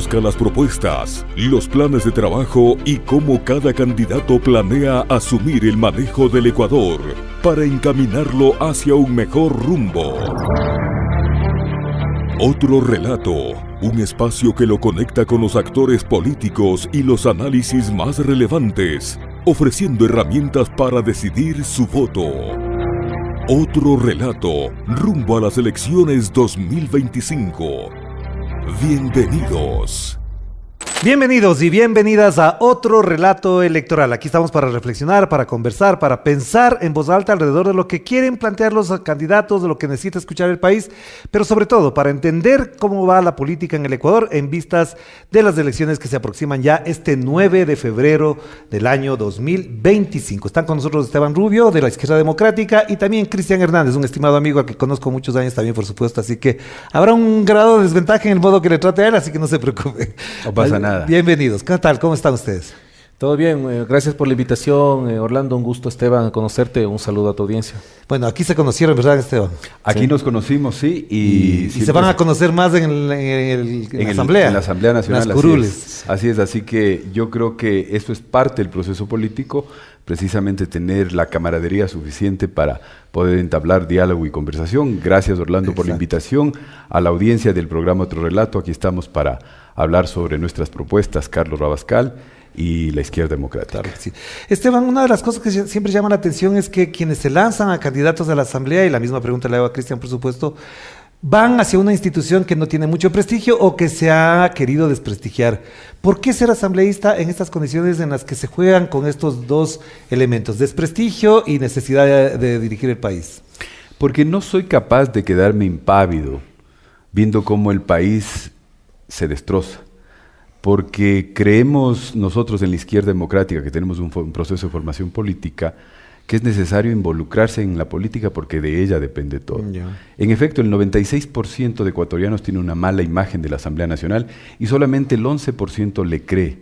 Conozca las propuestas, los planes de trabajo y cómo cada candidato planea asumir el manejo del Ecuador para encaminarlo hacia un mejor rumbo. Otro relato, un espacio que lo conecta con los actores políticos y los análisis más relevantes, ofreciendo herramientas para decidir su voto. Otro relato, rumbo a las elecciones 2025. Bienvenidos. Bienvenidos y bienvenidas a otro relato electoral. Aquí estamos para reflexionar, para conversar, para pensar en voz alta alrededor de lo que quieren plantear los candidatos, de lo que necesita escuchar el país, pero sobre todo para entender cómo va la política en el Ecuador en vistas de las elecciones que se aproximan ya este 9 de febrero del año 2025. Están con nosotros Esteban Rubio de la Izquierda Democrática y también Cristian Hernández, un estimado amigo al que conozco muchos años también, por supuesto, así que habrá un grado de desventaja en el modo que le trate a él, así que no se preocupe. No pasa nada. Bienvenidos. ¿Qué tal? ¿Cómo están ustedes? Todo bien, gracias por la invitación, Orlando, un gusto, Esteban, conocerte, un saludo a tu audiencia. Bueno, aquí se conocieron, ¿verdad, Esteban? Aquí sí. Nos conocimos, sí. Y se van a conocer más en la Asamblea. En la Asamblea Nacional. Las curules. Así es, así que yo creo que esto es parte del proceso político, precisamente tener la camaradería suficiente para poder entablar diálogo y conversación. Gracias, Orlando, por la invitación. A la audiencia del programa Otro Relato, aquí estamos para hablar sobre nuestras propuestas, Carlos Rabascal y la Izquierda Democrática. Claro, sí. Esteban, una de las cosas que siempre llama la atención es que quienes se lanzan a candidatos a la Asamblea, y la misma pregunta le hago a Cristian, por supuesto, van hacia una institución que no tiene mucho prestigio o que se ha querido desprestigiar. ¿Por qué ser asambleísta en estas condiciones en las que se juegan con estos dos elementos, desprestigio y necesidad de dirigir el país? Porque no soy capaz de quedarme impávido viendo cómo el país se destroza. Porque creemos nosotros en la Izquierda Democrática, que tenemos un proceso de formación política, que es necesario involucrarse en la política porque de ella depende todo. En efecto, el 96% de ecuatorianos tiene una mala imagen de la Asamblea Nacional y solamente el 11% le cree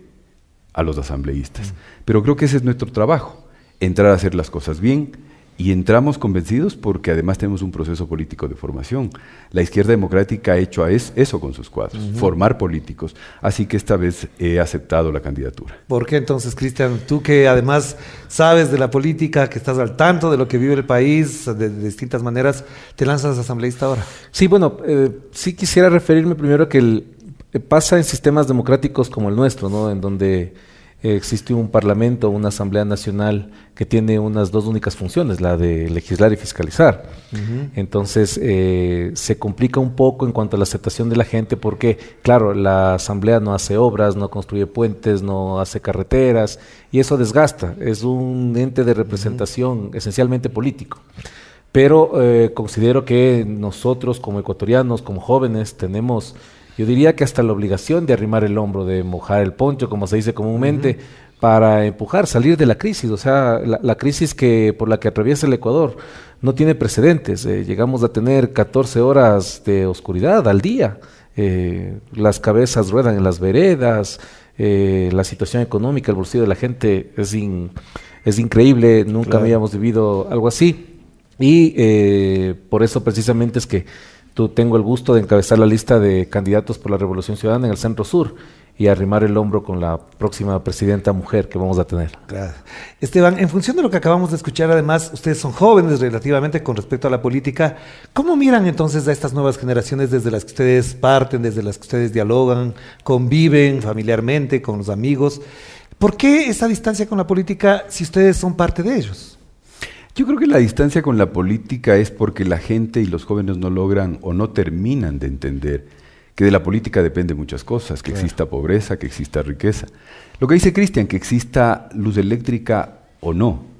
a los asambleístas. Pero creo que ese es nuestro trabajo, entrar a hacer las cosas bien, y entramos convencidos porque además tenemos un proceso político de formación. La Izquierda Democrática ha hecho eso con sus cuadros, formar políticos. Así que esta vez he aceptado la candidatura. ¿Por qué entonces, Cristian, tú que además sabes de la política, que estás al tanto de lo que vive el país de distintas maneras, te lanzas asambleísta ahora? Sí, bueno, sí quisiera referirme primero a que pasa en sistemas democráticos como el nuestro, ¿no? En donde existe un parlamento, una asamblea nacional que tiene unas dos únicas funciones, la de legislar y fiscalizar. Entonces se complica un poco en cuanto a la aceptación de la gente porque, claro, la asamblea no hace obras, no construye puentes, no hace carreteras y eso desgasta. Es un ente de representación esencialmente político. Pero considero que nosotros como ecuatorianos, como jóvenes, tenemos, yo diría que hasta la obligación de arrimar el hombro, de mojar el poncho, como se dice comúnmente, para empujar, salir de la crisis. O sea, la crisis por la que atraviesa el Ecuador no tiene precedentes. Llegamos a tener 14 horas de oscuridad al día. Las cabezas ruedan en las veredas. La situación económica, el bolsillo de la gente es increíble. Nunca habíamos vivido algo así. Y por eso precisamente es que tengo el gusto de encabezar la lista de candidatos por la Revolución Ciudadana en el Centro Sur y arrimar el hombro con la próxima presidenta mujer que vamos a tener. Claro. Esteban, en función de lo que acabamos de escuchar, además, ustedes son jóvenes relativamente con respecto a la política. ¿Cómo miran entonces a estas nuevas generaciones desde las que ustedes parten, desde las que ustedes dialogan, conviven familiarmente con los amigos? ¿Por qué esa distancia con la política si ustedes son parte de ellos? Yo creo que la distancia con la política es porque la gente y los jóvenes no logran o no terminan de entender que de la política depende muchas cosas, que exista pobreza, que exista riqueza. Lo que dice Cristian, que exista luz eléctrica o no.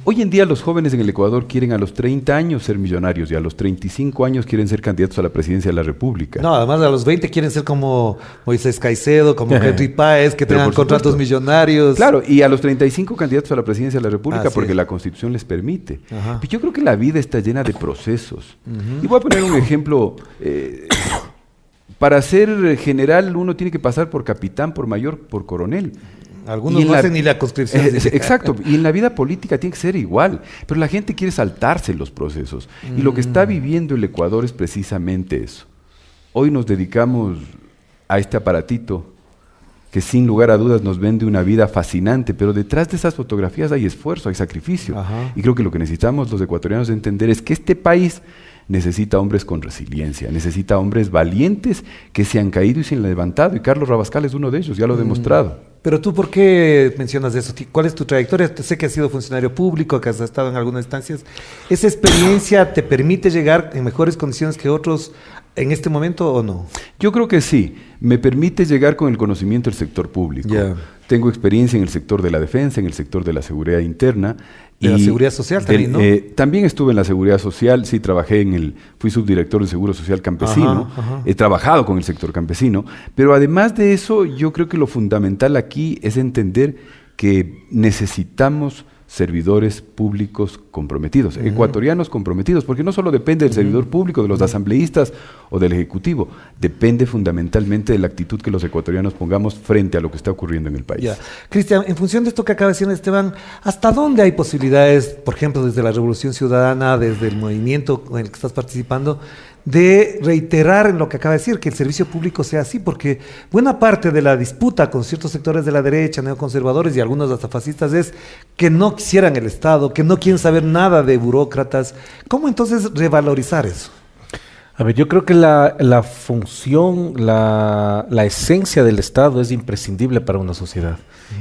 Hoy en día los jóvenes en el Ecuador quieren a los 30 años ser millonarios y a los 35 años quieren ser candidatos a la presidencia de la República. No, además a los 20 quieren ser como Moisés Caicedo, como Henry Páez, que tengan contratos millonarios. Claro, y a los 35 candidatos a la presidencia de la República porque la Constitución les permite. Pero yo creo que la vida está llena de procesos. Y voy a poner un ejemplo. Para ser general uno tiene que pasar por capitán, por mayor, por coronel. Algunos no hacen ni la conscripción. Exacto, y en la vida política tiene que ser igual, pero la gente quiere saltarse los procesos. Y lo que está viviendo el Ecuador es precisamente eso. Hoy nos dedicamos a este aparatito que sin lugar a dudas nos vende una vida fascinante, pero detrás de esas fotografías hay esfuerzo, hay sacrificio. Ajá. Y creo que lo que necesitamos los ecuatorianos entender es que este país necesita hombres con resiliencia, necesita hombres valientes que se han caído y se han levantado, y Carlos Rabascal es uno de ellos, ya lo ha demostrado. Pero tú, ¿por qué mencionas eso? ¿Cuál es tu trayectoria? Sé que has sido funcionario público, que has estado en algunas instancias. ¿Esa experiencia te permite llegar en mejores condiciones que otros en este momento o no? Yo creo que sí. Me permite llegar con el conocimiento del sector público. Ya. Tengo experiencia en el sector de la defensa, en el sector de la seguridad interna. De la seguridad social también, ¿no? También estuve en la seguridad social, sí, fui subdirector del Seguro Social Campesino, Ajá. he trabajado con el sector campesino, pero además de eso, yo creo que lo fundamental aquí es entender que necesitamos servidores públicos comprometidos, ecuatorianos comprometidos, porque no solo depende del servidor público, de los asambleístas o del Ejecutivo, depende fundamentalmente de la actitud que los ecuatorianos pongamos frente a lo que está ocurriendo en el país. Ya. Cristian, en función de esto que acaba de decir Esteban, ¿hasta dónde hay posibilidades, por ejemplo, desde la Revolución Ciudadana, desde el movimiento en el que estás participando, de reiterar en lo que acaba de decir, que el servicio público sea así? Porque buena parte de la disputa con ciertos sectores de la derecha, neoconservadores y algunos hasta fascistas, es que no quisieran el Estado, que no quieren saber nada de burócratas. ¿Cómo entonces revalorizar eso? A ver, yo creo que la función, la esencia del Estado es imprescindible para una sociedad,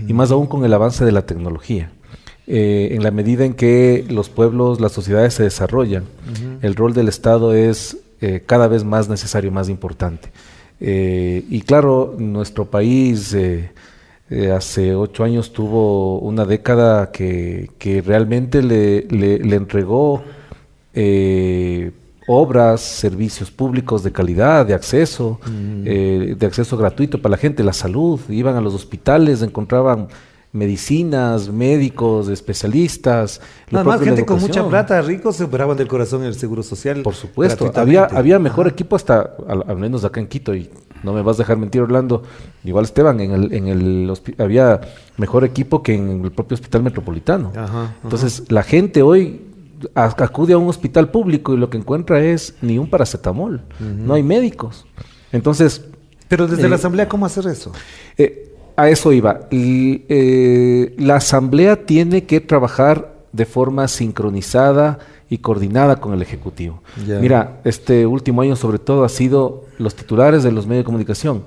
y más aún con el avance de la tecnología. En la medida en que los pueblos, las sociedades se desarrollan, el rol del Estado es cada vez más necesario, más importante. Y claro, nuestro país hace 8 años tuvo una década que realmente le entregó obras, servicios públicos de calidad, de acceso gratuito para la gente, la salud. Iban a los hospitales, encontraban medicinas, médicos, especialistas. Nada más gente con mucha plata, ricos, se operaban del corazón en el Seguro Social. Por supuesto, gratuitamente. había mejor equipo hasta, al menos acá en Quito, y no me vas a dejar mentir, Orlando, igual Esteban, había mejor equipo que en el propio hospital metropolitano. Ajá. Entonces, la gente hoy acude a un hospital público y lo que encuentra es ni un paracetamol, no hay médicos. Entonces... Pero desde la Asamblea, ¿cómo hacer eso? A eso iba. La Asamblea tiene que trabajar de forma sincronizada y coordinada con el Ejecutivo. Ya. Mira, este último año sobre todo ha sido los titulares de los medios de comunicación.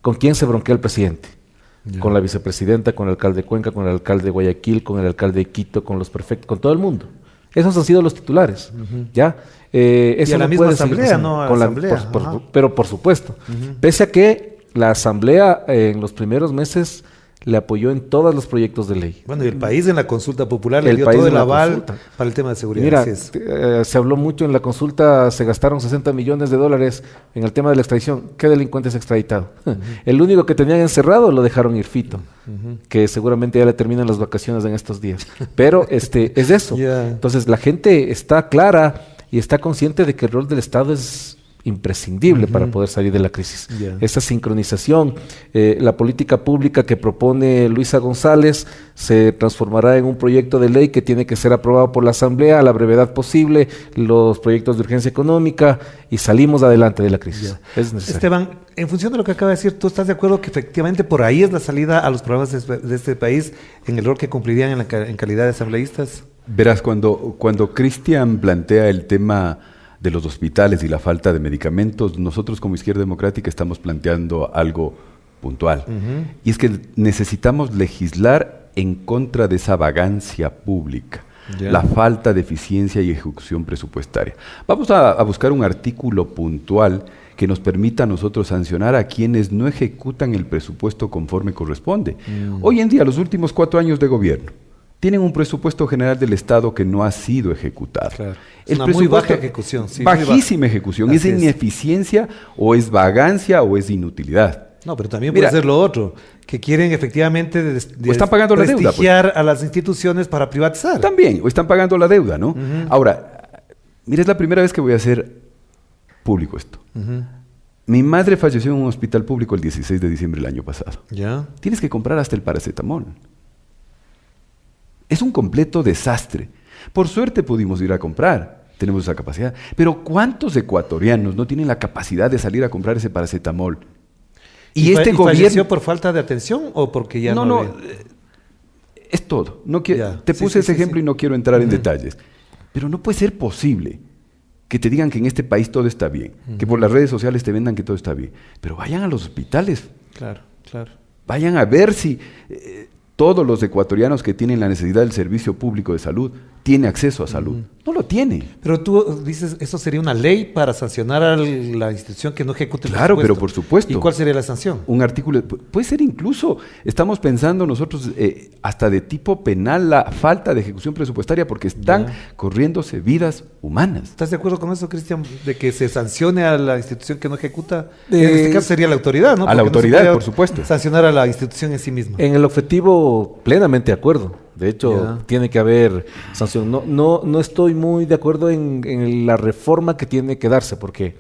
¿Con quién se bronquea el presidente? Ya. Con la vicepresidenta, con el alcalde de Cuenca, con el alcalde de Guayaquil, con el alcalde de Quito, con los prefectos, con todo el mundo. Esos han sido los titulares, ¿ya? Eso y a la no misma puede seguir Asamblea, pasando. ¿no? A la Con la- Asamblea, por- ajá. pero por supuesto. Pese a que la Asamblea en los primeros meses le apoyó en todos los proyectos de ley. Bueno, y el país en la consulta popular le El dio país todo en el la aval consulta. para el tema de seguridad. Mira, así es. se habló mucho en la consulta, se gastaron $60 millones en el tema de la extradición. ¿Qué delincuente es extraditado? El único que tenían encerrado lo dejaron ir Fito, que seguramente ya le terminan las vacaciones en estos días. Pero es eso. Ya. Entonces la gente está clara y está consciente de que el rol del Estado es imprescindible para poder salir de la crisis. Ya. Esa sincronización, la política pública que propone Luisa González se transformará en un proyecto de ley que tiene que ser aprobado por la Asamblea a la brevedad posible, los proyectos de urgencia económica, y salimos adelante de la crisis. Es necesario. Esteban, en función de lo que acaba de decir, ¿tú estás de acuerdo que efectivamente por ahí es la salida a los problemas de este país en el rol que cumplirían en calidad de asambleístas? Verás, cuando Cristian plantea el tema de los hospitales y la falta de medicamentos, nosotros como Izquierda Democrática estamos planteando algo puntual. Y es que necesitamos legislar en contra de esa vagancia pública, Ya. la falta de eficiencia y ejecución presupuestaria. Vamos a buscar un artículo puntual que nos permita a nosotros sancionar a quienes no ejecutan el presupuesto conforme corresponde. Hoy en día, los últimos 4 años de gobierno, tienen un presupuesto general del Estado que no ha sido ejecutado. Claro. Es El una muy presupuesto- baja ejecución. Sí, muy bajísima baja. ejecución. Así ¿Es es. ineficiencia o es vagancia o es inutilidad? No, pero también Mira, puede ser lo otro, que quieren efectivamente O están pagando la deuda, pues. prestigiar a las instituciones para privatizar. También, o están pagando la deuda, ¿no? Ahora, mira, es la primera vez que voy a hacer público esto. Mi madre falleció en un hospital público el 16 de diciembre del año pasado. ¿Ya? Tienes que comprar hasta el paracetamol. Es un completo desastre. Por suerte pudimos ir a comprar, tenemos esa capacidad. Pero ¿cuántos ecuatorianos no tienen la capacidad de salir a comprar ese paracetamol? Y este gobierno... ¿Falleció por falta de atención o porque ya no había? Es todo. No te puse ese ejemplo y no quiero entrar en detalles. Pero no puede ser posible que te digan que en este país todo está bien, que por las redes sociales te vendan que todo está bien. Pero vayan a los hospitales. Claro. Vayan a ver si todos los ecuatorianos que tienen la necesidad del servicio público de salud tiene acceso a salud. No lo tiene. Pero tú dices, eso sería una ley para sancionar a la institución que no ejecute el Claro, presupuesto. pero por supuesto. ¿Y cuál sería la sanción? Un artículo, puede ser incluso, estamos pensando nosotros hasta de tipo penal la falta de ejecución presupuestaria porque están corriéndose vidas humanas. ¿Estás de acuerdo con eso, Cristian? De que se sancione a la institución que no ejecuta. En este caso sería la autoridad, ¿no? A la Porque autoridad, no se puede por supuesto. sancionar a la institución en sí misma. En el objetivo, plenamente de acuerdo. De hecho, tiene que haber sanción. No estoy muy de acuerdo en la reforma que tiene que darse, porque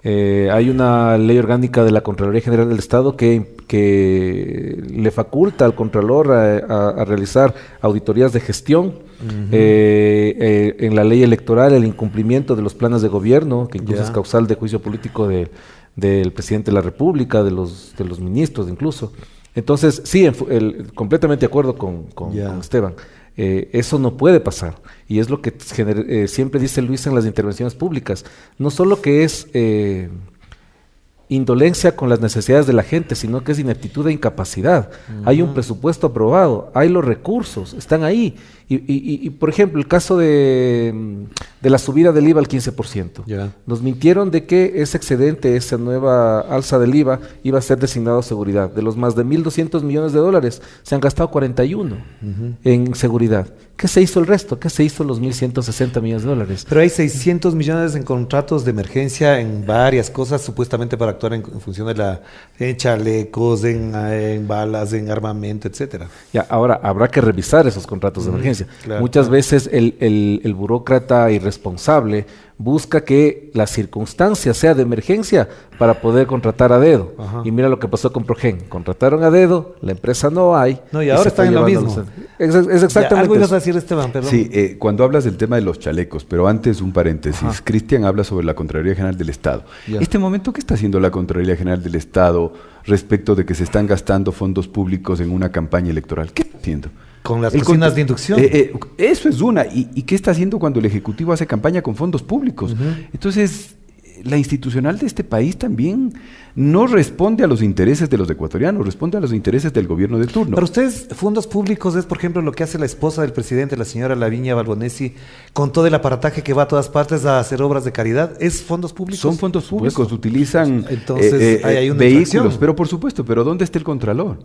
hay una ley orgánica de la Contraloría General del Estado que le faculta al Contralor a realizar auditorías de gestión. En la ley electoral, el incumplimiento de los planes de gobierno, que incluso es causal de juicio político del presidente de la República, de los ministros incluso. Entonces, sí, completamente de acuerdo con Esteban. Eso no puede pasar. Y es lo que siempre dice Luis en las intervenciones públicas. No solo que es indolencia con las necesidades de la gente, sino que es ineptitud e incapacidad. Hay un presupuesto aprobado, hay los recursos, están ahí. Y por ejemplo, el caso de la subida del IVA al 15%. Nos mintieron de que ese excedente, esa nueva alza del IVA, iba a ser designado a seguridad. De los más de 1.200 millones de dólares, se han gastado 41 en seguridad. ¿Qué se hizo el resto? ¿Qué se hizo los 1.160 millones de dólares? Pero hay 600 millones en contratos de emergencia en varias cosas, supuestamente para actuar en función de en chalecos, en balas, en armamento, etcétera. Ya, ahora habrá que revisar esos contratos de emergencia. Muchas veces el burócrata irresponsable busca que la circunstancia sea de emergencia para poder contratar a dedo. Y mira lo que pasó con Progen. Contrataron a dedo, la empresa no hay. No, y ahora están en lo mismo. Es exactamente algo ibas a eso. decir, Esteban, perdón. Sí, cuando hablas del tema de los chalecos, pero antes un paréntesis. Cristian habla sobre la Contraloría General del Estado. Este momento, ¿qué está haciendo la Contraloría General del Estado respecto de que se están gastando fondos públicos en una campaña electoral? ¿Qué está haciendo? Con las cocinas de inducción. Eso es una. ¿Y qué está haciendo cuando el Ejecutivo hace campaña con fondos públicos? Entonces, la institucional de este país también no responde a los intereses de los ecuatorianos, responde a los intereses del gobierno de turno. Para ustedes, fondos públicos es, por ejemplo, lo que hace la esposa del presidente, la señora Lavinia Balbonesi, con todo el aparataje que va a todas partes a hacer obras de caridad. ¿Es fondos públicos? Son fondos públicos, utilizan entonces, hay una vehículos, infracción. pero por supuesto, pero ¿dónde está el Contralor?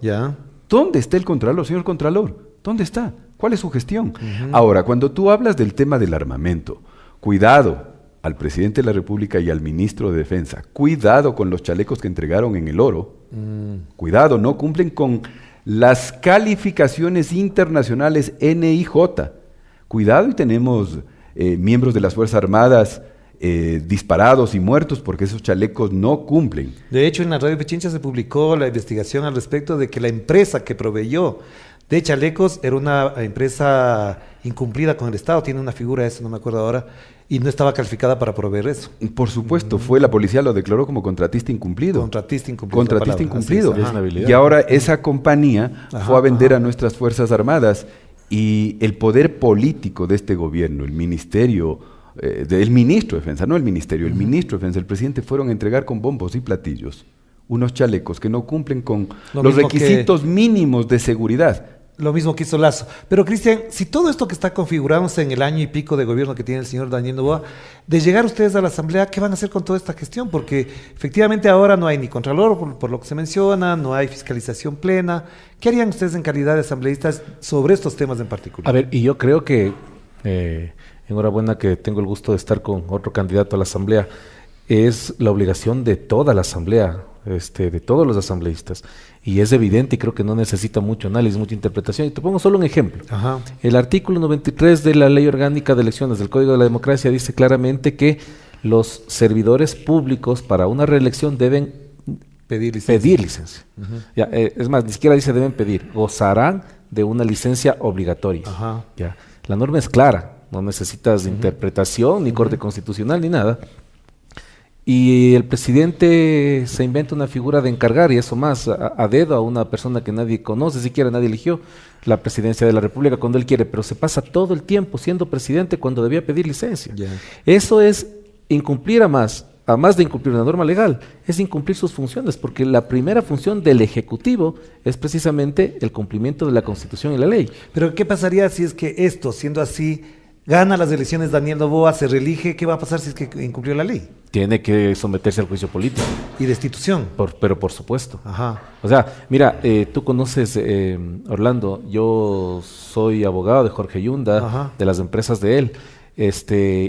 ¿Dónde está el Contralor, señor Contralor? ¿Dónde está? ¿Cuál es su gestión? Ahora, cuando tú hablas del tema del armamento, cuidado al presidente de la República y al ministro de Defensa, cuidado con los chalecos que entregaron en el oro, cuidado, no cumplen con las calificaciones internacionales NIJ, cuidado y tenemos miembros de las Fuerzas Armadas disparados y muertos porque esos chalecos no cumplen. De hecho, en la Radio Pichincha se publicó la investigación al respecto de que la empresa que proveyó de chalecos era una empresa incumplida con el Estado, tiene una figura, eso no me acuerdo ahora, y no estaba calificada para proveer eso. Por supuesto, la policía lo declaró como contratista incumplido. Contratista incumplido. Contratista incumplido. Es, y ahora esa compañía fue a vender a nuestras Fuerzas Armadas y el poder político de este gobierno, el ministerio, el ministro de Defensa, no el ministerio, el ministro de Defensa, el presidente, fueron a entregar con bombos y platillos unos chalecos que no cumplen con los requisitos mínimos de seguridad. Lo mismo que hizo Lazo. Pero, Cristian, si todo esto que está configurándose en el año y pico de gobierno que tiene el señor Daniel Noboa, de llegar ustedes a la Asamblea, ¿qué van a hacer con toda esta gestión? Porque efectivamente ahora no hay ni contralor, por lo que se menciona, no hay fiscalización plena. ¿Qué harían ustedes en calidad de asambleístas sobre estos temas en particular? A ver, y yo creo que, enhorabuena que tengo el gusto de estar con otro candidato a la Asamblea, es la obligación de toda la Asamblea, de todos los asambleístas, y es evidente y creo que no necesita mucho análisis, mucha interpretación. Y te pongo solo un ejemplo. El artículo 93 de la Ley Orgánica de Elecciones del Código de la Democracia dice claramente que los servidores públicos para una reelección deben pedir licencia. Ya, es más, ni siquiera dice deben pedir, gozarán de una licencia obligatoria. Ya. La norma es clara, no necesitas interpretación, ni corte constitucional, ni nada. Y el presidente se inventa una figura de encargar, y eso más, a dedo a una persona que nadie conoce, siquiera nadie eligió la presidencia de la República cuando él quiere, pero se pasa todo el tiempo siendo presidente cuando debía pedir licencia. Eso es incumplir a más de incumplir una norma legal, es incumplir sus funciones, porque la primera función del Ejecutivo es precisamente el cumplimiento de la Constitución y la ley. Pero ¿qué pasaría si es que esto, siendo así, gana las elecciones Daniel Noboa, se reelige? ¿Qué va a pasar si es que incumplió la ley? Tiene que someterse al juicio político. Y destitución. Pero por supuesto. Ajá. O sea, mira, tú conoces, Orlando, yo soy abogado de Jorge Yunda, Ajá, de las empresas de él,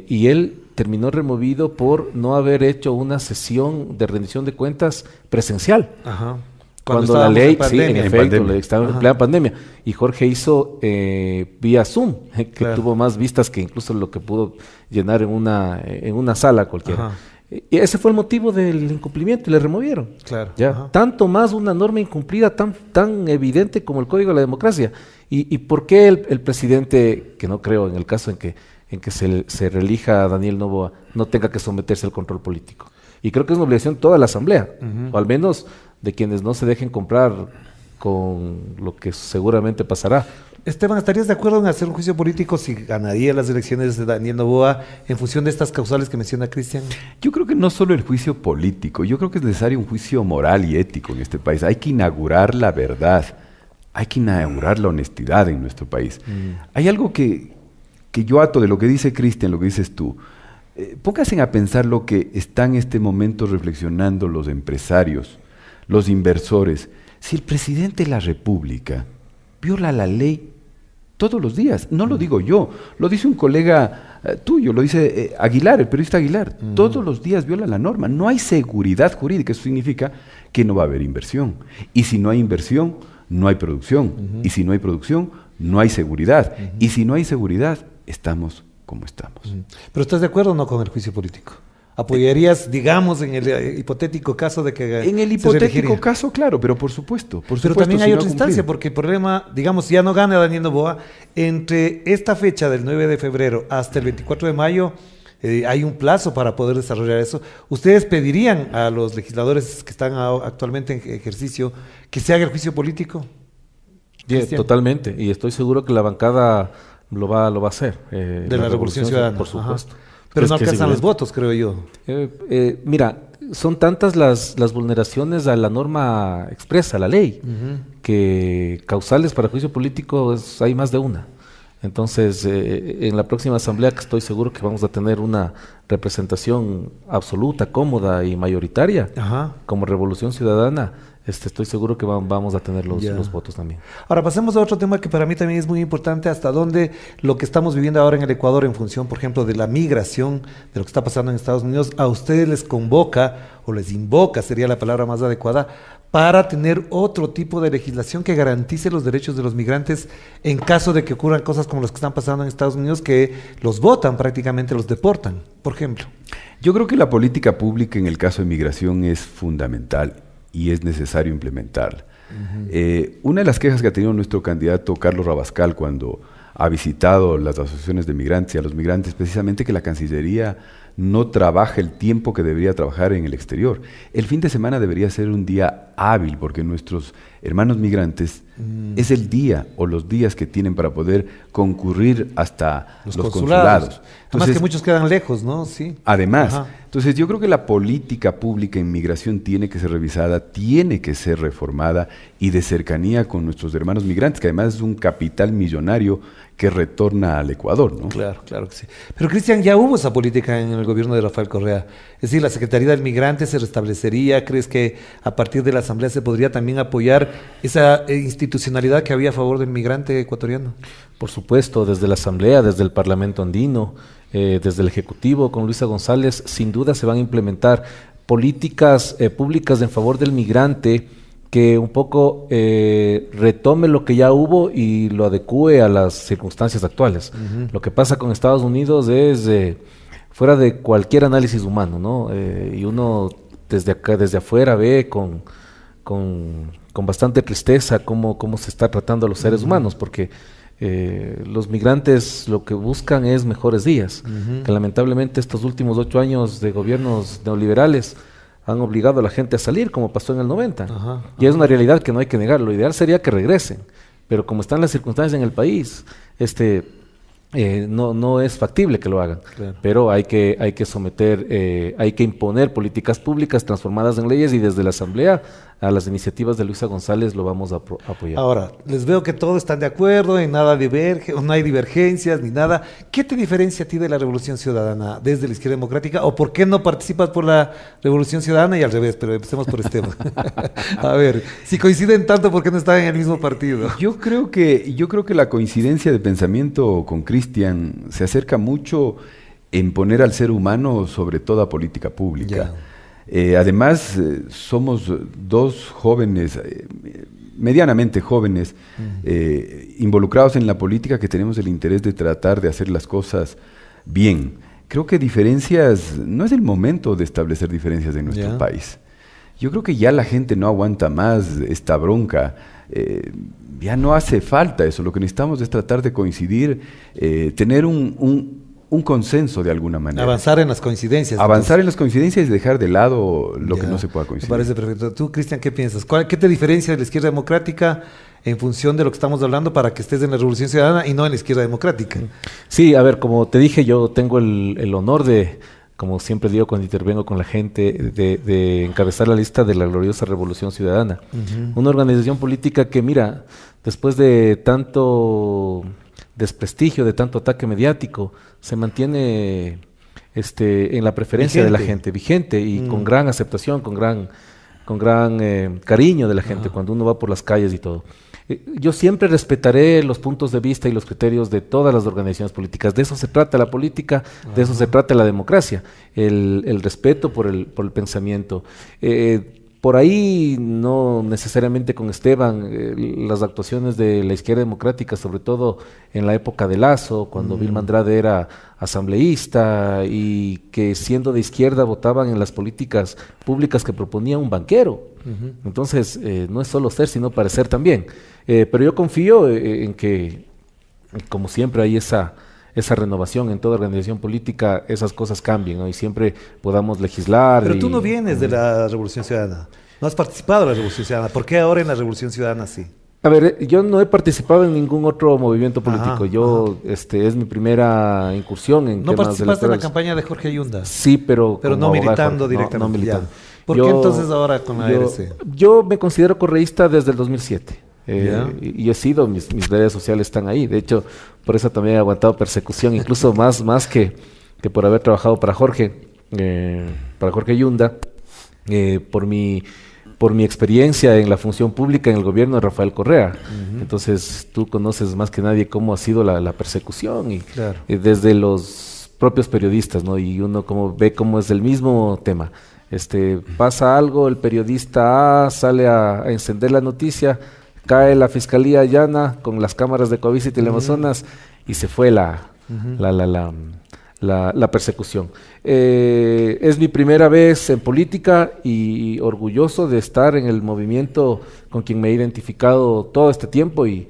y él terminó removido por no haber hecho una sesión de rendición de cuentas presencial. ajá. Cuando la ley, en pandemia. sí, en efecto, estaba en plena pandemia. Y Jorge hizo vía Zoom, que Claro. tuvo más vistas que incluso lo que pudo llenar en una sala cualquiera. Ajá. Y ese fue el motivo del incumplimiento y le removieron. Claro. ¿Ya? Ajá. Tanto más una norma incumplida tan evidente como el Código de la Democracia. ¿Y por qué el presidente, que no creo en el caso en que se reelija a Daniel Noboa, no tenga que someterse al control político? Y creo que es una obligación de toda la Asamblea, o al menos de quienes no se dejen comprar con lo que seguramente pasará. Esteban, ¿estarías de acuerdo en hacer un juicio político si ganaría las elecciones de Daniel Noboa en función de estas causales que menciona Cristian? Yo creo que no solo el juicio político, yo creo que es necesario un juicio moral y ético en este país. Hay que inaugurar la verdad, hay que inaugurar la honestidad en nuestro país. Hay algo que yo ato de lo que dice Cristian, lo que dices tú. Pónganse a pensar lo que están en este momento reflexionando los empresarios, los inversores. Si el presidente de la República viola la ley todos los días, no lo digo yo, lo dice un colega tuyo, lo dice Aguilar, el periodista Aguilar, todos los días viola la norma, no hay seguridad jurídica, eso significa que no va a haber inversión, y si no hay inversión, no hay producción, y si no hay producción, no hay seguridad, y si no hay seguridad, estamos como estamos. ¿Pero estás de acuerdo o no con el juicio político? ¿Apoyarías, digamos, en el hipotético caso de que En el se hipotético reelegiría? caso, claro, pero por supuesto. Pero también si hay no ha otra instancia, cumplido. porque el problema, digamos, ya no gana Daniel Noboa, entre esta fecha del 9 de febrero hasta el 24 de mayo, hay un plazo para poder desarrollar eso. ¿Ustedes pedirían a los legisladores que están actualmente en ejercicio que se haga el juicio político? Cristian. Totalmente, y estoy seguro que la bancada lo va a hacer. De la Revolución Ciudadana. Por supuesto. Ajá. Pero no Es que es alcanzan los evidente. votos, creo yo. Mira, son tantas las vulneraciones a la norma expresa, a la ley, que causales para juicio político hay más de una. Entonces, en la próxima asamblea, que estoy seguro que vamos a tener una representación absoluta, cómoda y mayoritaria, Ajá. como Revolución Ciudadana, estoy seguro que vamos a tener Ya. los votos también. Ahora pasemos a otro tema que para mí también es muy importante, hasta dónde lo que estamos viviendo ahora en el Ecuador en función, por ejemplo, de la migración, de lo que está pasando en Estados Unidos, a ustedes les convoca o les invoca, sería la palabra más adecuada, para tener otro tipo de legislación que garantice los derechos de los migrantes en caso de que ocurran cosas como las que están pasando en Estados Unidos, que los votan prácticamente, los deportan, por ejemplo. Yo creo que la política pública en el caso de migración es fundamental y es necesario implementarla. Una de las quejas que ha tenido nuestro candidato Carlos Rabascal cuando ha visitado las asociaciones de migrantes y a los migrantes, precisamente que la Cancillería no trabaja el tiempo que debería trabajar en el exterior. El fin de semana debería ser un día hábil, porque nuestros hermanos migrantes es el día o los días que tienen para poder concurrir hasta los consulados. Además que muchos quedan lejos, ¿no? Sí. Además, Ajá. entonces yo creo que la política pública en migración tiene que ser revisada, tiene que ser reformada y de cercanía con nuestros hermanos migrantes, que además es un capital millonario que retorna al Ecuador, ¿no? Claro, claro que sí. Pero Cristian, ya hubo esa política en el gobierno de Rafael Correa. Es decir, la Secretaría del Migrante se restablecería. ¿Crees que a partir de la Asamblea se podría también apoyar esa institucionalidad que había a favor del migrante ecuatoriano? Por supuesto, desde la Asamblea, desde el Parlamento andino, desde el Ejecutivo con Luisa González, sin duda se van a implementar políticas públicas en favor del migrante que un poco retome lo que ya hubo y lo adecue a las circunstancias actuales. Lo que pasa con Estados Unidos es fuera de cualquier análisis humano, ¿no? Y uno desde acá, desde afuera ve con bastante tristeza cómo se está tratando a los seres humanos, porque Los migrantes lo que buscan es mejores días, que lamentablemente estos últimos 8 años de gobiernos neoliberales han obligado a la gente a salir, como pasó en el 90. Y es una realidad que no hay que negar. Lo ideal sería que regresen, pero como están las circunstancias en el país, no es factible que lo hagan. Claro. Pero hay que someter, hay que imponer políticas públicas transformadas en leyes, y desde la Asamblea a las iniciativas de Luisa González lo vamos a apoyar. Ahora, les veo que todos están de acuerdo, en nada no hay divergencias ni nada. ¿Qué te diferencia a ti de la Revolución Ciudadana desde la Izquierda Democrática? ¿O por qué no participas por la Revolución Ciudadana y al revés? Pero empecemos por Esteban. A ver, si coinciden tanto, ¿por qué no están en el mismo partido? Yo creo que la coincidencia de pensamiento con Cristian se acerca mucho en poner al ser humano sobre toda política pública. Además, somos dos jóvenes, medianamente jóvenes, involucrados en la política, que tenemos el interés de tratar de hacer las cosas bien. Creo que no es el momento de establecer diferencias en nuestro país. Yo creo que ya la gente no aguanta más esta bronca. Ya no hace falta eso. Lo que necesitamos es tratar de coincidir, tener un consenso de alguna manera. Avanzar en las coincidencias. Avanzar en las coincidencias y dejar de lado lo que no se pueda coincidir. Me parece perfecto. Tú, Cristian, ¿qué piensas? ¿Qué te diferencia de la Izquierda Democrática en función de lo que estamos hablando para que estés en la Revolución Ciudadana y no en la Izquierda Democrática? Sí, a ver, como te dije, yo tengo el honor de, como siempre digo cuando intervengo con la gente, de encabezar la lista de la gloriosa Revolución Ciudadana. Una organización política que, mira, después de tanto desprestigio, de tanto ataque mediático, se mantiene en la preferencia de la gente, vigente y con gran aceptación, con gran cariño de la gente cuando uno va por las calles y todo. Yo siempre respetaré los puntos de vista y los criterios de todas las organizaciones políticas. De eso se trata la política, de eso se trata la democracia, el respeto por el pensamiento. Por ahí, no necesariamente con Esteban, las actuaciones de la Izquierda Democrática, sobre todo en la época de Lazo, cuando Vilma Andrade era asambleísta y que siendo de izquierda votaban en las políticas públicas que proponía un banquero. Entonces, no es solo ser, sino parecer también. Pero yo confío en que, como siempre, hay esa renovación en toda organización política, esas cosas cambien, ¿no? Y siempre podamos legislar. Pero tú no vienes de la Revolución Ciudadana, no has participado en la Revolución Ciudadana. ¿Por qué ahora en la Revolución Ciudadana sí? A ver, yo no he participado en ningún otro movimiento político. Es mi primera incursión en ¿No temas participaste en la campaña de Jorge Ayunda? Sí, pero no militando directamente. No militando. ¿Por qué entonces ahora con la ARC? Yo me considero correísta desde el 2007. Y he sido, mis redes sociales están ahí. De hecho, por eso también he aguantado persecución, incluso más que por haber trabajado para Jorge Ayunda, por mi experiencia en la función pública en el gobierno de Rafael Correa. Entonces, tú conoces más que nadie cómo ha sido la persecución y desde los propios periodistas, ¿no? Y uno ve cómo es el mismo tema. Pasa algo, el periodista A sale a encender la noticia, cae la Fiscalía Llana con las cámaras de Coavisa y Teleamazonas y se fue la persecución. Es mi primera vez en política y orgulloso de estar en el movimiento con quien me he identificado todo este tiempo y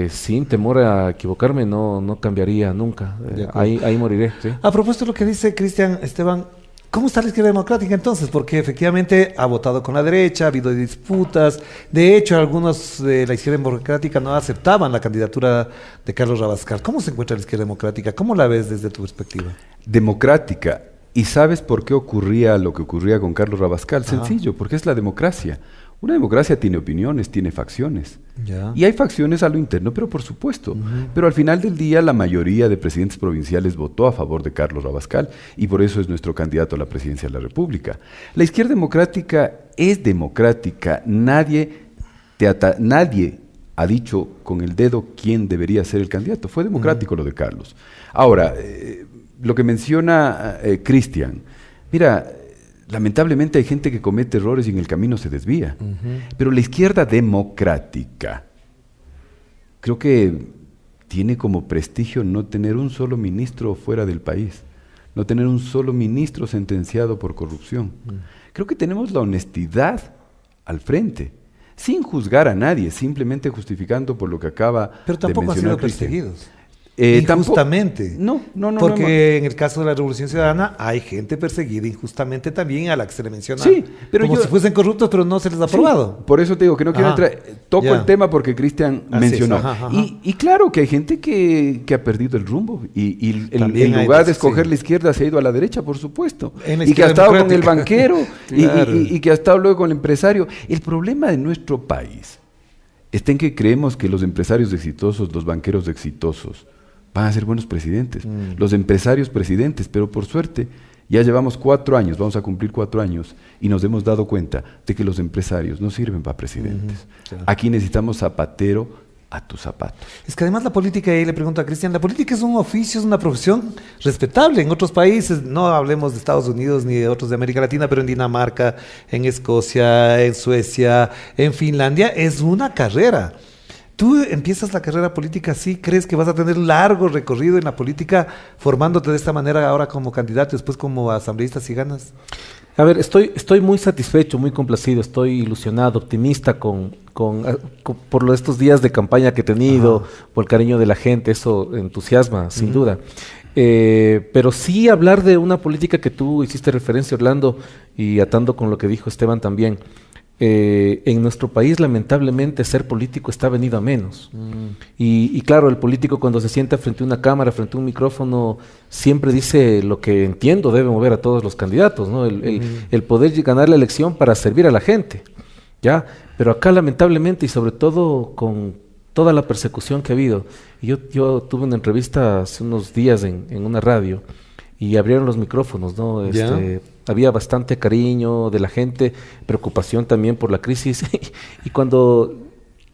sin temor a equivocarme no cambiaría nunca. Ahí moriré. ¿Sí? A propósito de lo que dice Cristian, Esteban, ¿cómo está la Izquierda Democrática entonces? Porque efectivamente ha votado con la derecha, ha habido disputas. De hecho, algunos de la Izquierda Democrática no aceptaban la candidatura de Carlos Rabascal. ¿Cómo se encuentra la Izquierda Democrática? ¿Cómo la ves desde tu perspectiva? Democrática. ¿Y sabes por qué ocurría lo que ocurría con Carlos Rabascal? Sencillo, porque es la democracia. Una democracia tiene opiniones, tiene facciones. Y hay facciones a lo interno, pero por supuesto. Pero al final del día, la mayoría de presidentes provinciales votó a favor de Carlos Rabascal y por eso es nuestro candidato a la presidencia de la República. La izquierda democrática es democrática. Nadie ha dicho con el dedo quién debería ser el candidato. Fue democrático lo de Carlos. Ahora, lo que menciona Cristian, mira, lamentablemente hay gente que comete errores y en el camino se desvía. Pero la izquierda democrática, creo que tiene como prestigio no tener un solo ministro fuera del país, no tener un solo ministro sentenciado por corrupción. Creo que tenemos la honestidad al frente. sin juzgar a nadie, simplemente justificando por lo que acaba Pero tampoco de han sido mencionar Cristian. perseguidos. Tampoco- Injustamente. No. Porque en el caso de la Revolución Ciudadana hay gente perseguida injustamente también a la que se le menciona. Sí, pero como yo- si fuesen corruptos, pero no se les ha Sí, aprobado. por eso te digo que no quiero Ajá. entrar. Toco Ya. el tema porque Cristian Así es, mencionó. ajá. Y claro que hay gente que ha perdido el rumbo. Y También en hay lugar de veces, escoger sí. la izquierda se ha ido a la derecha, por supuesto. En la Y que ha izquierda estado con el democrática. banquero Claro. y que ha estado luego con el empresario. El problema de nuestro país está en que creemos que los empresarios exitosos, los banqueros exitosos, van a ser buenos presidentes. Los empresarios presidentes, pero por suerte ya llevamos 4 años, vamos a cumplir 4 años, y nos hemos dado cuenta de que los empresarios no sirven para presidentes. Claro. Aquí necesitamos zapatero a tus zapatos. Es que además la política, y ahí le pregunto a Cristian, la política es un oficio, es una profesión respetable en otros países, no hablemos de Estados Unidos ni de otros de América Latina, pero en Dinamarca, en Escocia, en Suecia, en Finlandia, es una carrera. Tú empiezas la carrera política así, ¿crees que vas a tener largo recorrido en la política formándote de esta manera ahora como candidato y después como asambleísta si ganas? A ver, estoy muy satisfecho, muy complacido, estoy ilusionado, optimista por estos días de campaña que he tenido, por el cariño de la gente, eso entusiasma, sin duda. Pero sí hablar de una política que tú hiciste referencia, Orlando, y atando con lo que dijo Esteban también. En nuestro país, lamentablemente, ser político está venido a menos. Y claro, el político cuando se sienta frente a una cámara, frente a un micrófono, siempre dice lo que entiendo debe mover a todos los candidatos, ¿no? El poder ganar la elección para servir a la gente, ¿ya? Pero acá, lamentablemente, y sobre todo con toda la persecución que ha habido, y yo tuve una entrevista hace unos días en una radio, y abrieron los micrófonos, ¿no? Había bastante cariño de la gente, preocupación también por la crisis. Y cuando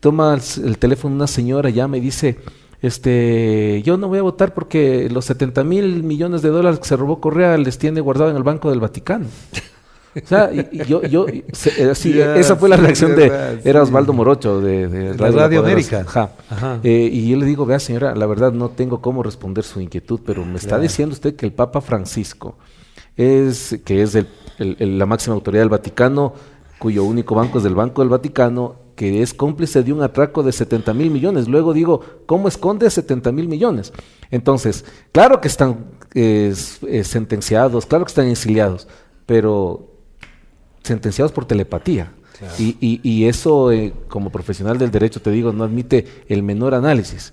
toma el teléfono una señora, llama y dice, yo no voy a votar porque los 70,000 millones de dólares que se robó Correa les tiene guardado en el Banco del Vaticano. O sea, esa fue la reacción era Osvaldo Morocho de Radio América. Ajá. Ajá. Y yo le digo, vea señora, la verdad no tengo cómo responder su inquietud, pero me está diciendo usted que el Papa Francisco es la máxima autoridad del Vaticano, cuyo único banco es del Banco del Vaticano, que es cómplice de un atraco de 70,000 millones. Luego digo, ¿cómo esconde 70,000 millones? Entonces, claro que están sentenciados, claro que están exiliados, pero sentenciados por telepatía. Claro. Y eso, como profesional del derecho, te digo, no admite el menor análisis.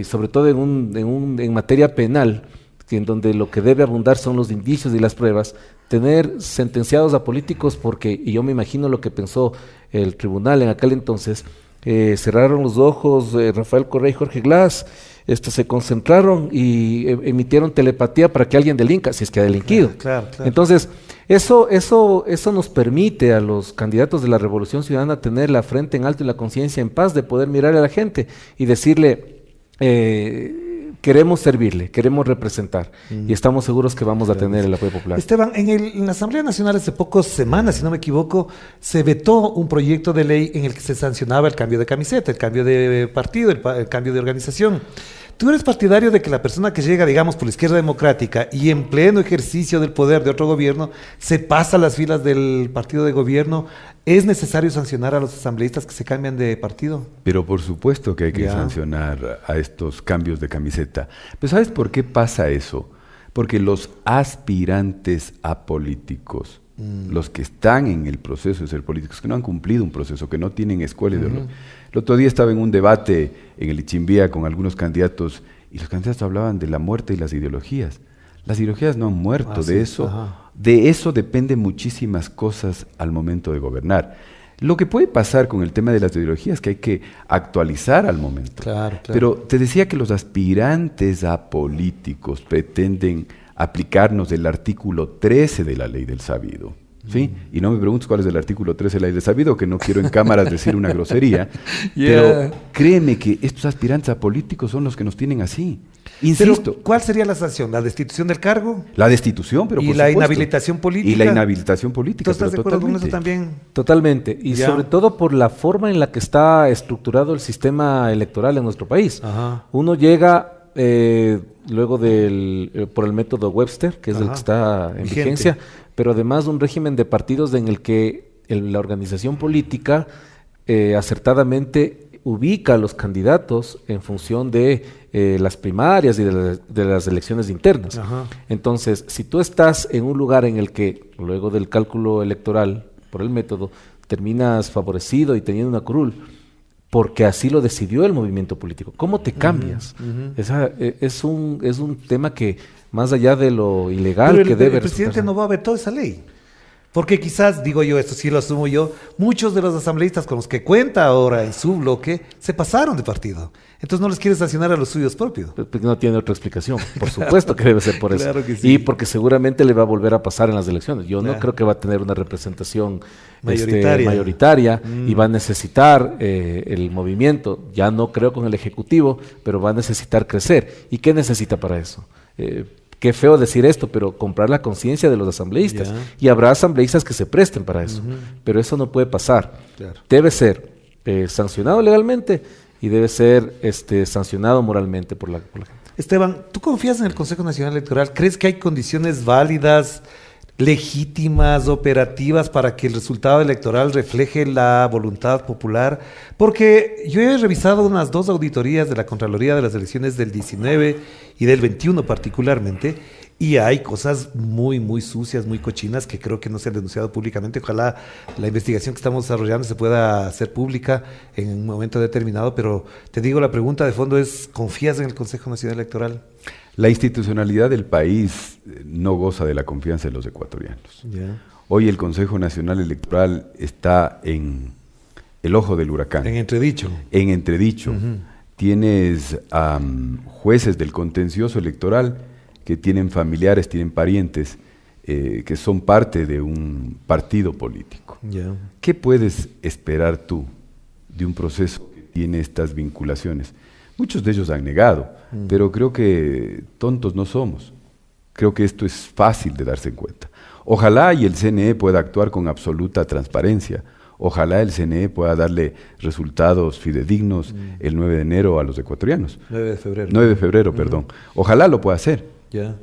Sobre todo en materia penal, en donde lo que debe abundar son los indicios y las pruebas, tener sentenciados a políticos y yo me imagino lo que pensó el tribunal en aquel entonces, cerraron los ojos Rafael Correa y Jorge Glass, se concentraron y emitieron telepatía para que alguien delinca, si es que ha delinquido. Claro. Entonces, eso nos permite a los candidatos de la Revolución Ciudadana tener la frente en alto y la conciencia en paz de poder mirar a la gente y decirle, queremos servirle, queremos representar y estamos seguros que vamos a tener el apoyo popular. Esteban, en la Asamblea Nacional hace pocas semanas, si no me equivoco, se vetó un proyecto de ley en el que se sancionaba el cambio de camiseta, el cambio de partido, el cambio de organización. ¿Tú eres partidario de que la persona que llega, digamos, por la izquierda democrática y en pleno ejercicio del poder de otro gobierno, se pasa a las filas del partido de gobierno? ¿Es necesario sancionar a los asambleístas que se cambian de partido? Pero por supuesto que hay que sancionar a estos cambios de camiseta. Pero ¿sabes por qué pasa eso? Porque los aspirantes a políticos, los que están en el proceso de ser políticos, que no han cumplido un proceso, que no tienen escuela ideológica. El otro día estaba en un debate en el Ichimbía con algunos candidatos y los candidatos hablaban de la muerte y las ideologías. Las ideologías no han muerto, de eso dependen muchísimas cosas al momento de gobernar. Lo que puede pasar con el tema de las ideologías es que hay que actualizar al momento. Claro. Pero te decía que los aspirantes a políticos pretenden aplicarnos el artículo 13 de la Ley del Sabido. ¿Sí? Y no me preguntes cuál es el artículo 13 de la Ley del Sabido, que no quiero en cámaras decir una grosería. Pero créeme que estos aspirantes a políticos son los que nos tienen así. Insisto. Pero, ¿cuál sería la sanción? ¿La destitución del cargo? La destitución, pero ¿Y por la supuesto. inhabilitación política? Y la inhabilitación política. ¿Tú estás de acuerdo con eso también? Totalmente. Y sobre todo por la forma en la que está estructurado el sistema electoral en nuestro país. Uno llega luego por el método Webster, que es el que está en vigencia, pero además un régimen de partidos en el que la organización política acertadamente ubica a los candidatos en función de las primarias y de las elecciones internas. Ajá. Entonces, si tú estás en un lugar en el que, luego del cálculo electoral, por el método, terminas favorecido y teniendo una curul, porque así lo decidió el movimiento político, ¿cómo te cambias? Es un tema que, más allá de lo ilegal Pero que debe el presidente resultar- no va a vetar esa ley. Porque quizás, digo yo, esto sí lo asumo yo, muchos de los asambleístas con los que cuenta ahora en su bloque se pasaron de partido. Entonces no les quiere sancionar a los suyos propios. Porque no tiene otra explicación. Por supuesto que debe ser por eso. Claro que sí. Y porque seguramente le va a volver a pasar en las elecciones. Yo Claro. no creo que va a tener una representación Mayoritaria. mayoritaria y va a necesitar el movimiento. Ya no creo con el Ejecutivo, pero va a necesitar crecer. ¿Y qué necesita para eso? Qué feo decir esto, pero comprar la conciencia de los asambleístas. Ya. Y habrá asambleístas que se presten para eso. Pero eso no puede pasar. Claro. Debe ser sancionado legalmente y debe ser sancionado moralmente por la gente. Esteban, ¿tú confías en el Consejo Nacional Electoral? ¿Crees que hay condiciones válidas, legítimas, operativas para que el resultado electoral refleje la voluntad popular? Porque yo he revisado unas 2 auditorías de la Contraloría de las elecciones del 19 y del 21 particularmente, y hay cosas muy, muy sucias, muy cochinas que creo que no se han denunciado públicamente. Ojalá la investigación que estamos desarrollando se pueda hacer pública en un momento determinado, pero te digo, la pregunta de fondo es, ¿confías en el Consejo Nacional Electoral? La institucionalidad del país no goza de la confianza de los ecuatorianos. Ya. Hoy el Consejo Nacional Electoral está en el ojo del huracán, En entredicho. en entredicho. Tienes jueces del contencioso electoral que tienen familiares, tienen parientes que son parte de un partido político. Ya. ¿Qué puedes esperar tú de un proceso que tiene estas vinculaciones? Muchos de ellos han negado, pero creo que tontos no somos. Creo que esto es fácil de darse cuenta. Ojalá y el CNE pueda actuar con absoluta transparencia. Ojalá el CNE pueda darle resultados fidedignos el 9 de enero a los ecuatorianos. 9 de febrero. 9 de febrero, perdón. Ojalá lo pueda hacer. Ya.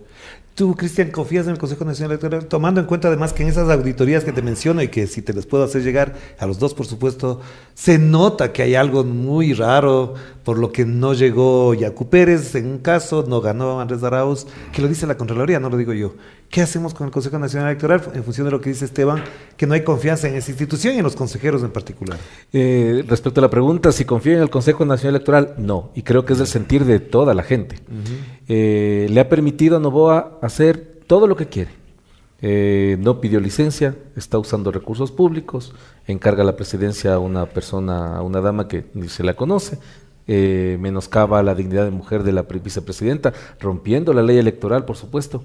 Tú, Cristian, ¿confías en el Consejo Nacional Electoral? Tomando en cuenta además que en esas auditorías que te menciono y que si te les puedo hacer llegar a los dos, por supuesto, se nota que hay algo muy raro, por lo que no llegó Yacu Pérez en un caso, no ganó Andrés Arauz, que lo dice la Contraloría, no lo digo yo. ¿Qué hacemos con el Consejo Nacional Electoral en función de lo que dice Esteban, que no hay confianza en esa institución y en los consejeros en particular? Respecto a la pregunta, si confío en el Consejo Nacional Electoral, no. Y creo que es el sentir de toda la gente. Le ha permitido a Noboa hacer todo lo que quiere. No pidió licencia, está usando recursos públicos, encarga la presidencia a una persona, a una dama que ni se la conoce, menoscaba la dignidad de mujer de la vicepresidenta, rompiendo la ley electoral, por supuesto.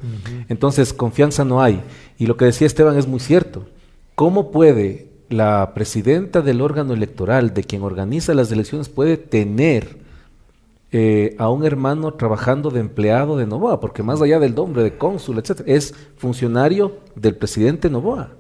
Entonces, confianza no hay. Y lo que decía Esteban es muy cierto. ¿Cómo puede la presidenta del órgano electoral, de quien organiza las elecciones, puede tener a un hermano trabajando de empleado de Noboa? Porque más allá del nombre de cónsul, etcétera, es funcionario del presidente Noboa.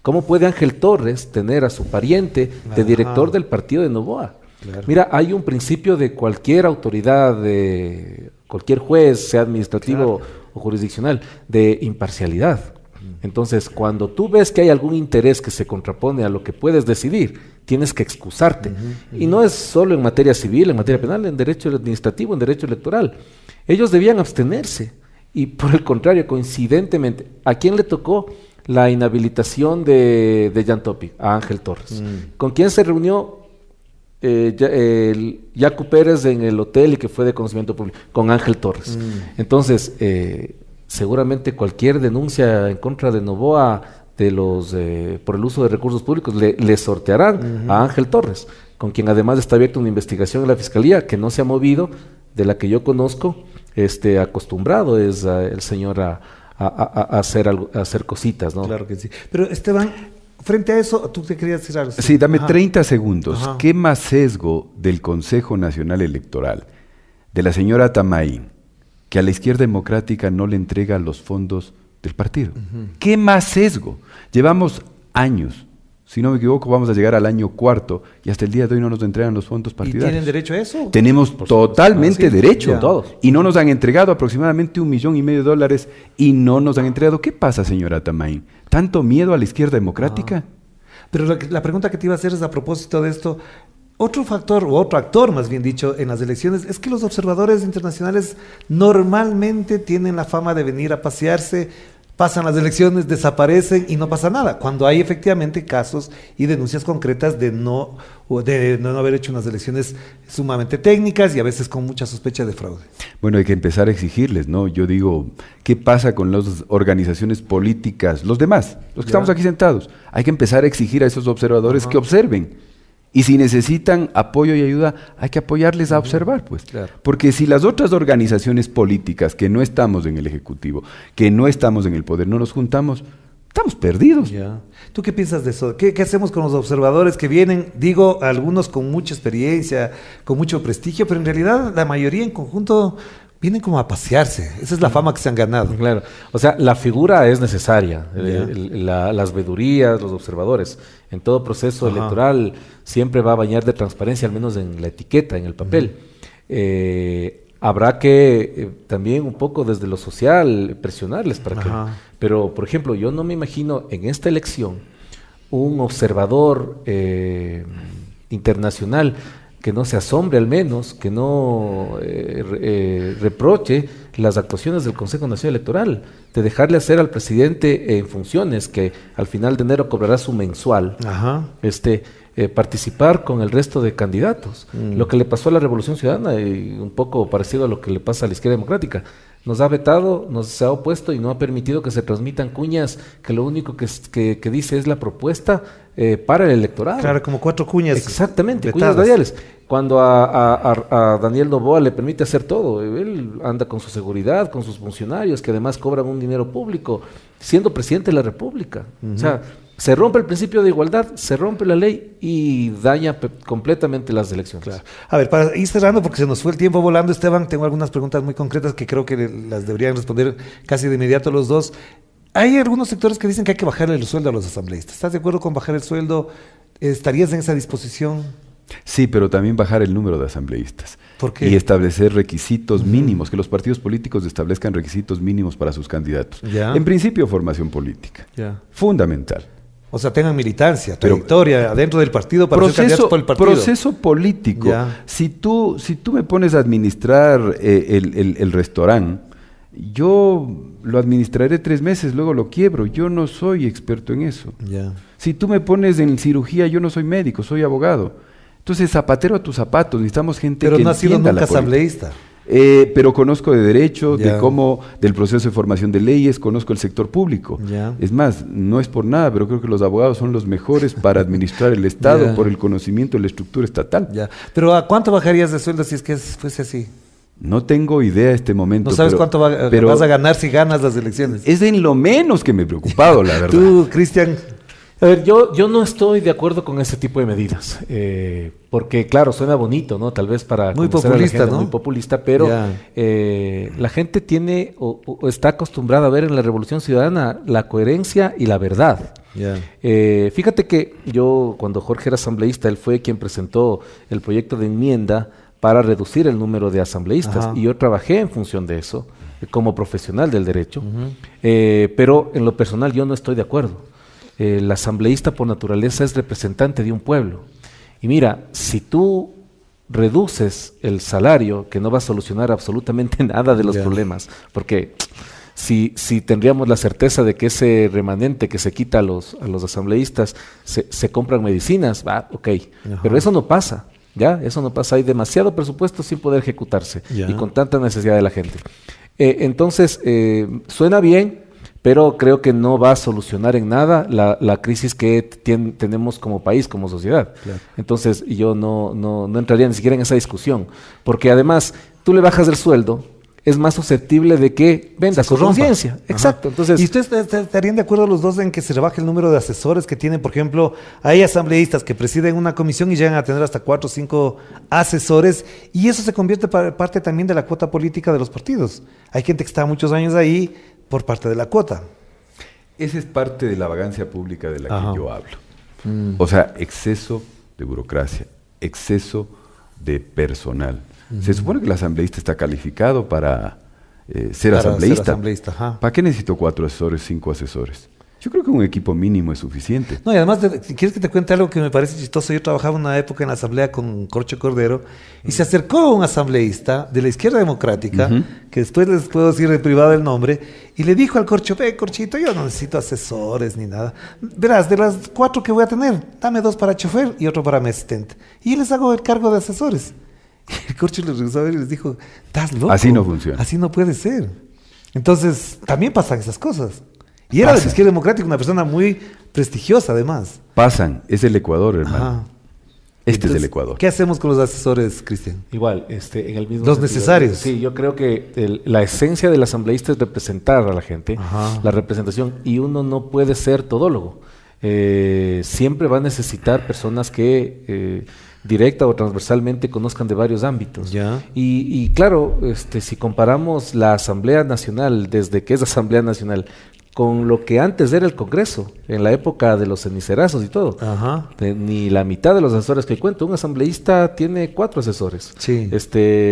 ¿Cómo puede Ángel Torres tener a su pariente de director del partido de Noboa? Claro. Mira, hay un principio de cualquier autoridad, de cualquier juez, sea administrativo o jurisdiccional, de imparcialidad. Entonces, cuando tú ves que hay algún interés que se contrapone a lo que puedes decidir, tienes que excusarte. Y no es solo en materia civil, en materia penal, en derecho administrativo, en derecho electoral. Ellos debían abstenerse. Y por el contrario, coincidentemente, ¿a quién le tocó la inhabilitación de Jan Topic? A Ángel Torres. ¿Con quién se reunió Yacu Pérez en el hotel y que fue de conocimiento público? Con Ángel Torres. Entonces, seguramente cualquier denuncia en contra de Noboa por el uso de recursos públicos le sortearán a Ángel Torres, con quien además está abierta una investigación en la Fiscalía que no se ha movido, de la que yo conozco. Acostumbrado es el señor a hacer cositas, ¿no? Claro que sí. Pero Esteban, frente a eso, tú te querías decir algo. Sí, dame Ajá. 30 segundos. Ajá. ¿Qué más sesgo del Consejo Nacional Electoral, de la señora Tamaín, que a la izquierda democrática no le entrega los fondos del partido? ¿Qué más sesgo? Llevamos años, si no me equivoco, vamos a llegar al año 4 y hasta el día de hoy no nos entregan los fondos ¿Y partidarios. tienen derecho a eso? Tenemos totalmente Ah, sí, derecho. ya. Todos. Y no nos han entregado aproximadamente $1,5 millones y no nos han entregado. ¿Qué pasa, señora Tamaín? ¿Tanto miedo a la izquierda democrática? Pero la pregunta que te iba a hacer es a propósito de esto. Otro factor, o otro actor más bien dicho, en las elecciones es que los observadores internacionales normalmente tienen la fama de venir a pasearse, pasan las elecciones, desaparecen y no pasa nada, cuando hay efectivamente casos y denuncias concretas de no haber hecho unas elecciones sumamente técnicas y a veces con mucha sospecha de fraude. Bueno, hay que empezar a exigirles, ¿no? Yo digo, ¿qué pasa con las organizaciones políticas, los demás, los que estamos aquí sentados? Hay que empezar a exigir a esos observadores que observen. Y si necesitan apoyo y ayuda, hay que apoyarles a observar, pues. Claro. Porque si las otras organizaciones políticas que no estamos en el Ejecutivo, que no estamos en el poder, no nos juntamos, estamos perdidos. Ya. ¿Tú qué piensas de eso? ¿Qué hacemos con los observadores que vienen? Digo, algunos con mucha experiencia, con mucho prestigio, pero en realidad la mayoría en conjunto vienen como a pasearse. Esa es la fama que se han ganado. Claro, o sea, la figura es necesaria, las vedurías, los observadores. En todo proceso electoral siempre va a bañar de transparencia, al menos en la etiqueta, en el papel. Habrá que también un poco desde lo social presionarles para que... Pero, por ejemplo, yo no me imagino en esta elección un observador internacional que no se asombre al menos, que no reproche las actuaciones del Consejo Nacional Electoral, de dejarle hacer al presidente en funciones, que al final de enero cobrará su mensual, participar con el resto de candidatos. Lo que le pasó a la Revolución Ciudadana, y un poco parecido a lo que le pasa a la izquierda democrática. Nos ha vetado, se ha opuesto y no ha permitido que se transmitan cuñas, que lo único que dice es la propuesta para el electorado. Claro, como 4 cuñas. Exactamente, vetadas. cuñas radiales. Cuando a Daniel Noboa le permite hacer todo, él anda con su seguridad, con sus funcionarios, que además cobran un dinero público, siendo presidente de la República. O sea, se rompe el principio de igualdad, se rompe la ley y daña completamente las elecciones. Claro. A ver, para ir cerrando, porque se nos fue el tiempo volando, Esteban, tengo algunas preguntas muy concretas que creo que las deberían responder casi de inmediato los dos. Hay algunos sectores que dicen que hay que bajarle el sueldo a los asambleístas. ¿Estás de acuerdo con bajar el sueldo? ¿Estarías en esa disposición? Sí, pero también bajar el número de asambleístas. ¿Por qué? Y establecer requisitos mínimos, que los partidos políticos establezcan requisitos mínimos para sus candidatos. Ya. En principio, formación política. Ya. Fundamental. O sea, tengan militancia, Pero trayectoria adentro del partido para ser candidatos por el partido. Proceso político. Ya. Si tú me pones a administrar el restaurante, yo lo administraré 3 meses, luego lo quiebro. Yo no soy experto en eso. Ya. Si tú me pones en cirugía, yo no soy médico, soy abogado. Entonces, zapatero a tus zapatos, necesitamos gente Pero que no ha sido entienda nunca la política. asambleísta. Pero conozco de derecho, Ya. del proceso de formación de leyes, conozco el sector público. Ya. Es más, no es por nada, pero creo que los abogados son los mejores para administrar el Estado Ya. por el conocimiento de la estructura estatal. Ya. Pero ¿a cuánto bajarías de sueldo si es que fuese así? No tengo idea en este momento. No sabes pero- cuánto pero vas a ganar si ganas las elecciones. Es en lo menos que me he preocupado, la verdad. Tú, Cristian, A ver, yo no estoy de acuerdo con ese tipo de medidas, porque claro, suena bonito, ¿no? Tal vez para Muy convencer a la populista, gente, ¿no? muy populista, pero Ya. la gente tiene o está acostumbrada a ver en la Revolución Ciudadana la coherencia y la verdad. ya. Fíjate que yo, cuando Jorge era asambleísta, él fue quien presentó el proyecto de enmienda para reducir el número de asambleístas, Ajá. y yo trabajé en función de eso, como profesional del derecho, pero en lo personal yo no estoy de acuerdo. El asambleísta por naturaleza es representante de un pueblo. Y mira, si tú reduces el salario, que no va a solucionar absolutamente nada de los Ya. problemas, porque si tendríamos la certeza de que ese remanente que se quita a los asambleístas se compran medicinas, ok, Ajá. pero eso no pasa, ¿ya? Eso no pasa, hay demasiado presupuesto sin poder ejecutarse Ya. y con tanta necesidad de la gente. Entonces, suena bien, pero creo que no va a solucionar en nada la crisis que tenemos como país, como sociedad. Claro. Entonces, yo no entraría ni siquiera en esa discusión, porque además, tú le bajas el sueldo, es más susceptible de que venda Se su corrompa. conciencia. Ajá. Exacto. Entonces, ¿y ustedes estarían de acuerdo los dos en que se rebaje el número de asesores que tienen? Por ejemplo, hay asambleístas que presiden una comisión y llegan a tener hasta 4 o 5 asesores, y eso se convierte parte también de la cuota política de los partidos. Hay gente que está muchos años ahí por parte de la cuota. Esa es parte de la vagancia pública de la Ajá. que yo hablo. O sea, exceso de burocracia, exceso de personal. Se supone que el asambleísta está calificado para ser Para asambleísta. ser asambleísta, ajá. ¿Para qué necesito 4 asesores, 5 asesores? Yo creo que un equipo mínimo es suficiente. No, y además, si quieres que te cuente algo que me parece chistoso, yo trabajaba una época en la asamblea con Corcho Cordero y se acercó un asambleísta de la izquierda democrática, que después les puedo decir en privado el nombre, y le dijo al Corcho, ve Corchito, yo no necesito asesores ni nada. Verás, de las 4 que voy a tener, dame 2 para chofer y otro para mi asistente. Y les hago el cargo de asesores. Y el Corcho les regresó a ver y les dijo, estás loco. Así no funciona. Así no puede ser. Entonces, también pasan esas cosas. Y era de la izquierda democrática, una persona muy prestigiosa además. Pasan, es el Ecuador, hermano. Ajá. Este Entonces, es el Ecuador. ¿Qué hacemos con los asesores, Cristian? Igual, en el mismo Los sentido. necesarios. Sí, yo creo que la esencia del asambleísta es representar a la gente, Ajá. la representación, y uno no puede ser todólogo. Siempre va a necesitar personas que directa o transversalmente conozcan de varios ámbitos. Ya. Y claro, si comparamos la Asamblea Nacional, desde que es Asamblea Nacional, con lo que antes era el Congreso, en la época de los cenicerazos y todo. Ajá. Ni la mitad de los asesores que cuento. Un asambleísta tiene 4 asesores. Sí.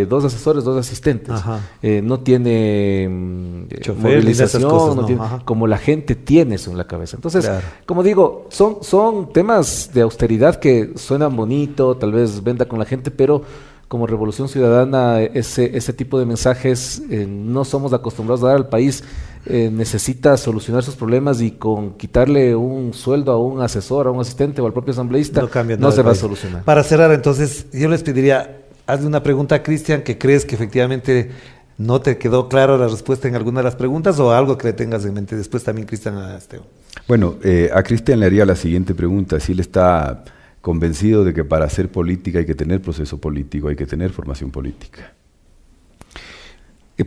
2 asesores, 2 asistentes. Ajá. No tiene Chofer, movilización, ni esas cosas, no no. tiene- Ajá. como la gente tiene eso en la cabeza. Entonces, Claro. como digo, son temas de austeridad que suenan bonito, tal vez venda con la gente, pero como Revolución Ciudadana, ese tipo de mensajes no somos acostumbrados a dar al país. Necesita solucionar sus problemas, y con quitarle un sueldo a un asesor, a un asistente o al propio asambleísta, No cambia no nada se el va a país. solucionar. Para cerrar, entonces, yo les pediría, hazle una pregunta a Cristian, que crees que efectivamente no te quedó claro la respuesta en alguna de las preguntas, o algo que le tengas en mente. Después también, Cristian, a Esteban. Bueno, a Cristian le haría la siguiente pregunta. Si él está convencido de que para hacer política hay que tener proceso político, hay que tener formación política.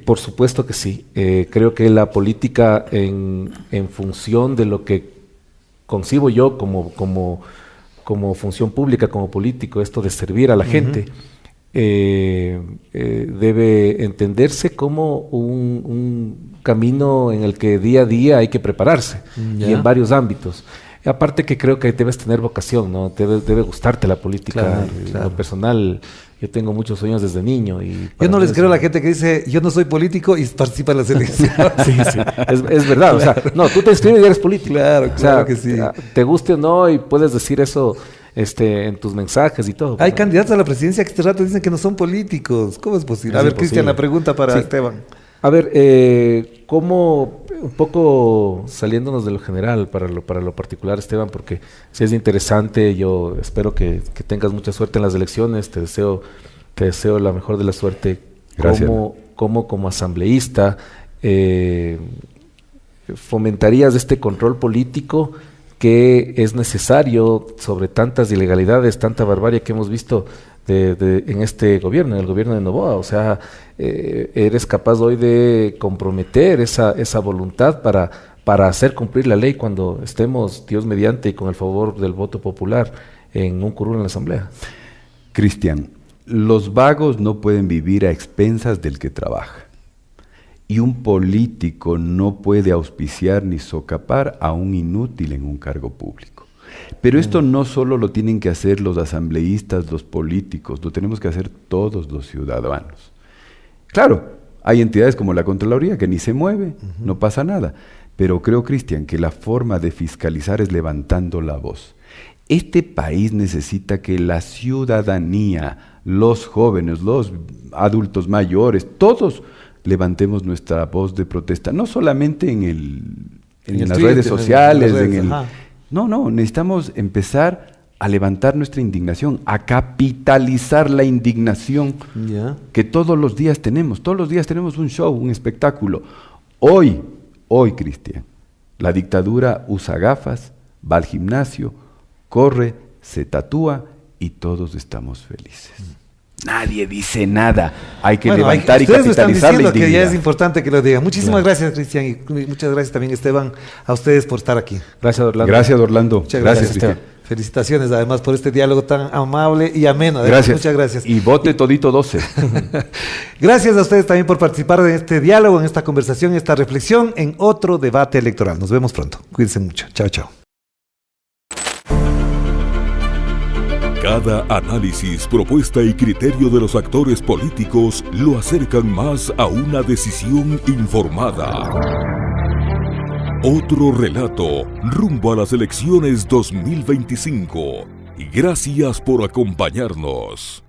Por supuesto que sí. Creo que la política, en función de lo que concibo yo como función pública, como político, esto de servir a la gente, debe entenderse como un camino en el que día a día hay que prepararse, Ya. y en varios ámbitos. Y aparte que creo que debes tener vocación, ¿no? Debe gustarte la política. Claro, En claro. lo personal, yo tengo muchos sueños desde niño. Y Yo para no mí les es creo a un- la gente que dice, yo no soy político y participa en las elecciones. Sí, sí, es verdad. O sea, no, tú te inscribes y eres político. Claro, O sea, claro que sí. Te guste o no, y puedes decir eso en tus mensajes y todo. Hay ¿no? candidatos a la presidencia que este rato dicen que no son políticos. ¿Cómo es posible? Es A ver, imposible. Cristian, la pregunta para Sí. Esteban. A ver, ¿cómo, un poco saliéndonos de lo general para lo particular, Esteban, porque si es interesante, yo espero que tengas mucha suerte en las elecciones, te deseo la mejor de la suerte. Gracias. Como asambleísta, fomentarías este control político que es necesario sobre tantas ilegalidades, tanta barbarie que hemos visto en este gobierno, en el gobierno de Noboa? O sea, eres capaz hoy de comprometer esa voluntad para hacer cumplir la ley cuando estemos, Dios mediante, y con el favor del voto popular, en un curul en la asamblea. Cristian, los vagos no pueden vivir a expensas del que trabaja. Y un político no puede auspiciar ni socapar a un inútil en un cargo público. Pero esto no solo lo tienen que hacer los asambleístas, los políticos, lo tenemos que hacer todos los ciudadanos. Claro, hay entidades como la Contraloría que ni se mueve, no pasa nada. Pero creo, Cristian, que la forma de fiscalizar es levantando la voz. Este país necesita que la ciudadanía, los jóvenes, los adultos mayores, todos levantemos nuestra voz de protesta, no solamente en el las Twitter, redes en sociales, las redes, ajá. No, necesitamos empezar a levantar nuestra indignación, a capitalizar la indignación Ya. que todos los días tenemos un show, un espectáculo. Hoy, Cristian, la dictadura usa gafas, va al gimnasio, corre, se tatúa y todos estamos felices. Nadie dice nada. Hay que Bueno, levantar y ustedes me están capitalizar la diciendo que ya indignidad. es importante que lo digan. Muchísimas Claro. gracias, Cristian, y muchas gracias también, Esteban, a ustedes por estar aquí. Gracias, Orlando. Gracias, Orlando. Muchas Gracias, Esteban. Cristian. Felicitaciones además por este diálogo tan amable y ameno. Además, Gracias. Muchas gracias. Y vote todito 12. Gracias a ustedes también por participar en este diálogo, en esta conversación, en esta reflexión, en otro debate electoral. Nos vemos pronto. Cuídense mucho. Chao, chao. Cada análisis, propuesta y criterio de los actores políticos lo acercan más a una decisión informada. Otro relato rumbo a las elecciones 2025. Y gracias por acompañarnos.